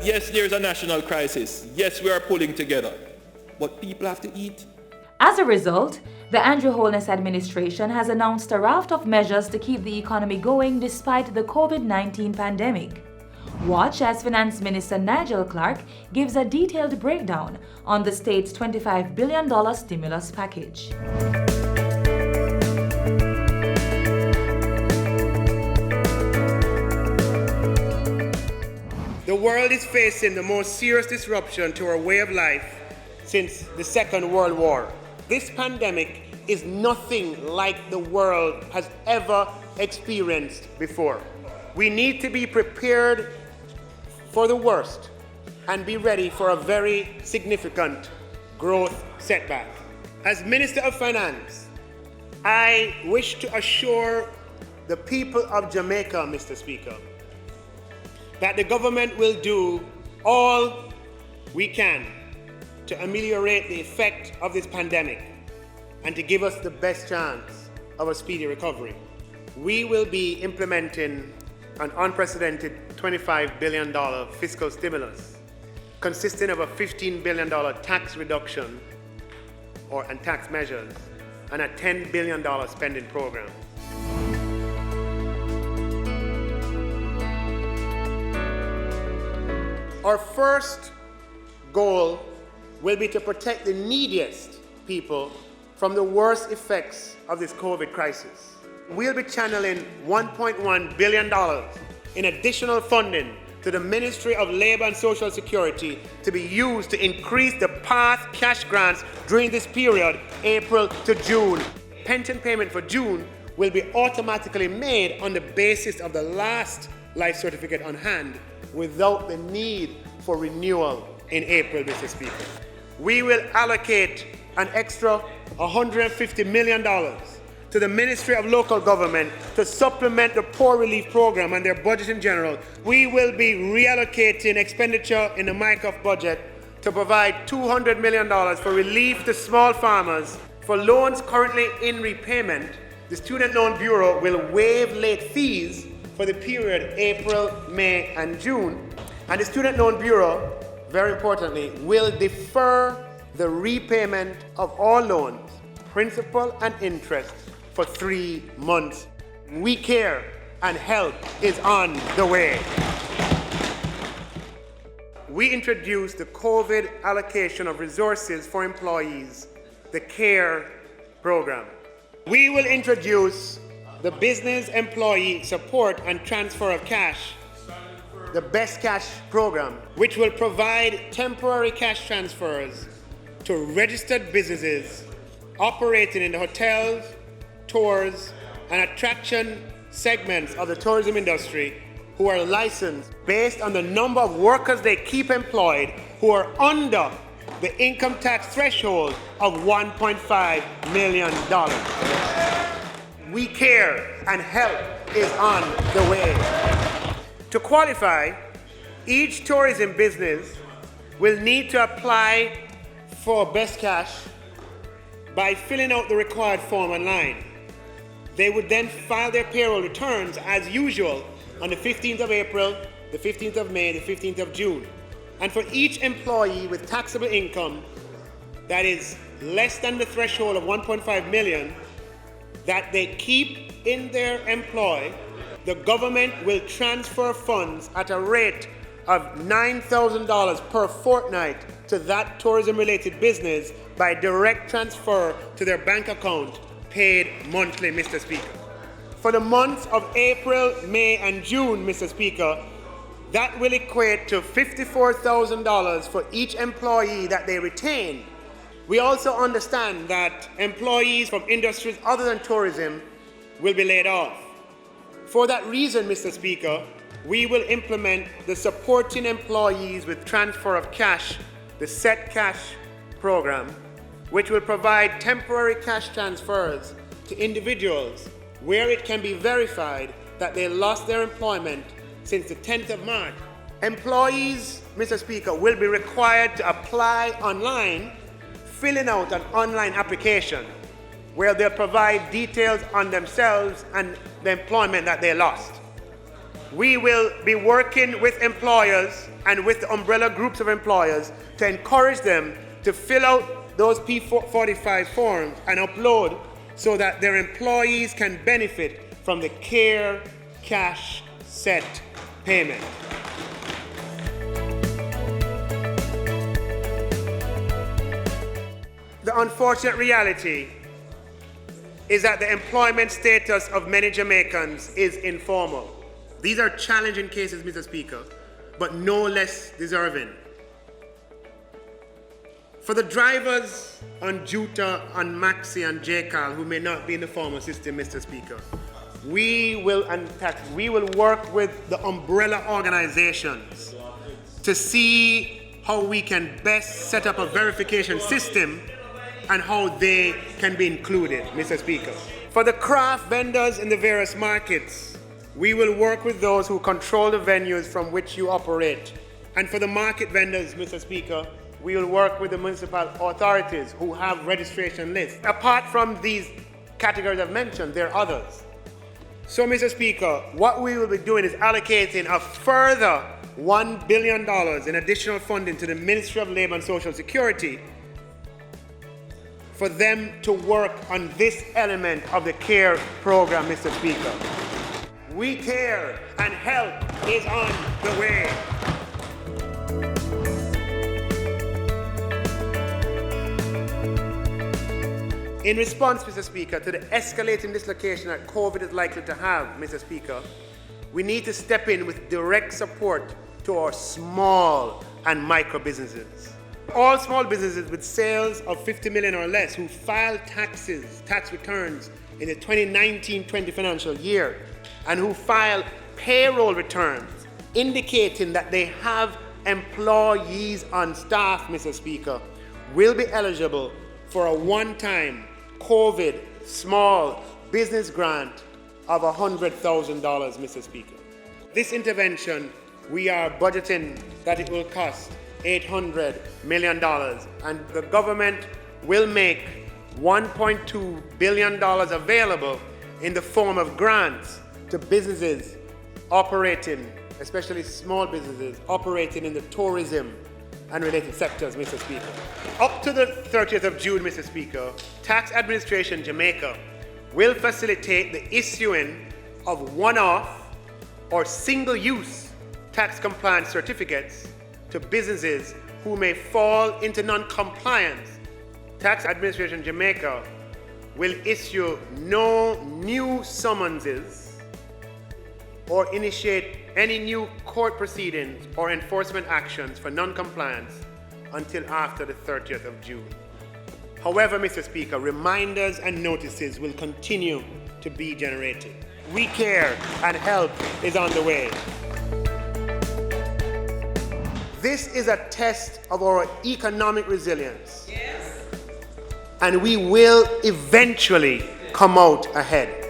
yes, there's a national crisis. Yes, we are pulling together. But people have to eat. As a result, the Andrew Holness administration has announced a raft of measures to keep the economy going despite the COVID-19 pandemic. Watch as Finance Minister Nigel Clark gives a detailed breakdown on the state's $25 billion stimulus package. The world is facing the most serious disruption to our way of life since the Second World War. This pandemic is nothing like the world has ever experienced before. We need to be prepared for the worst and be ready for a very significant growth setback. As Minister of Finance, I wish to assure the people of Jamaica, Mr. Speaker, that the government will do all we can to ameliorate the effect of this pandemic and to give us the best chance of a speedy recovery. We will be implementing an unprecedented $25 billion fiscal stimulus consisting of a $15 billion tax reduction and tax measures and a $10 billion spending program. Our first goal will be to protect the neediest people from the worst effects of this COVID crisis. We'll be channeling $1.1 billion in additional funding to the Ministry of Labour and Social Security to be used to increase the PATH cash grants during this period, April to June. Pension payment for June will be automatically made on the basis of the last life certificate on hand without the need for renewal in April, Mr. Speaker. We will allocate an extra $150 million to the Ministry of Local Government to supplement the Poor Relief Program and their budget in general. We will be reallocating expenditure in the MICOF budget to provide $200 million for relief to small farmers. For loans currently in repayment, the Student Loan Bureau will waive late fees for the period April, May, and June. And the Student Loan Bureau, very importantly, will defer the repayment of all loans, principal and interest, for 3 months. We care and help is on the way. We introduced the COVID allocation of resources for employees, the CARE program. We will introduce the Business Employee Support and Transfer of Cash, the Best Cash program, which will provide temporary cash transfers to registered businesses operating in the hotels, tours, and attraction segments of the tourism industry who are licensed based on the number of workers they keep employed who are under the income tax threshold of $1.5 million. We care and help is on the way. To qualify, each tourism business will need to apply for Best Cash by filling out the required form online. They would then file their payroll returns as usual on the 15th of April, the 15th of May, the 15th of June. And for each employee with taxable income that is less than the threshold of 1.5 million that they keep in their employ, the government will transfer funds at a rate of $9,000 per fortnight to that tourism-related business by direct transfer to their bank account, paid monthly, Mr. Speaker. For the months of April, May, and June, Mr. Speaker, that will equate to $54,000 for each employee that they retain. We also understand that employees from industries other than tourism will be laid off. For that reason, Mr. Speaker, we will implement the Supporting Employees with Transfer of Cash, the Set Cash program, which will provide temporary cash transfers to individuals where it can be verified that they lost their employment since the 10th of March. Employees, Mr. Speaker, will be required to apply online, filling out an online application where they'll provide details on themselves and the employment that they lost. we will be working with employers and with the umbrella groups of employers to encourage them to fill out those P45 forms and upload so that their employees can benefit from the CARE cash set payment. The unfortunate reality is that the employment status of many Jamaicans is informal. These are challenging cases, Mr. Speaker, but no less deserving. For the drivers on Juta, on Maxi, and JCAL who may not be in the formal system, Mr. Speaker, we will work with the umbrella organizations to see how we can best set up a verification system and how they can be included, Mr. Speaker. For the craft vendors in the various markets, we will work with those who control the venues from which you operate. And for the market vendors, Mr. Speaker, we will work with the municipal authorities who have registration lists. Apart from these categories I've mentioned, there are others. So, Mr. Speaker, what we will be doing is allocating a further $1 billion in additional funding to the Ministry of Labour and Social Security for them to work on this element of the CARE program, Mr. Speaker. We care and help is on the way. In response, Mr. Speaker, to the escalating dislocation that COVID is likely to have, Mr. Speaker, we need to step in with direct support to our small and micro businesses. All small businesses with sales of 50 million or less who file tax returns in the 2019-20 financial year and who file payroll returns indicating that they have employees on staff, Mr. Speaker, will be eligible for a one-time COVID small business grant of $100,000, Mr. Speaker. This intervention, we are budgeting that it will cost $800 million, and the government will make $1.2 billion available in the form of grants to businesses operating, especially small businesses operating in the tourism and related sectors, Mr. Speaker. Up to the 30th of June, Mr. Speaker, Tax Administration Jamaica will facilitate the issuing of one-off or single-use tax compliance certificates to businesses who may fall into non-compliance. Tax Administration Jamaica will issue no new summonses or initiate any new court proceedings or enforcement actions for non-compliance until after the 30th of June. However, Mr. Speaker, reminders and notices will continue to be generated. We care and help is on the way. This is a test of our economic resilience. Yes. And we will eventually come out ahead.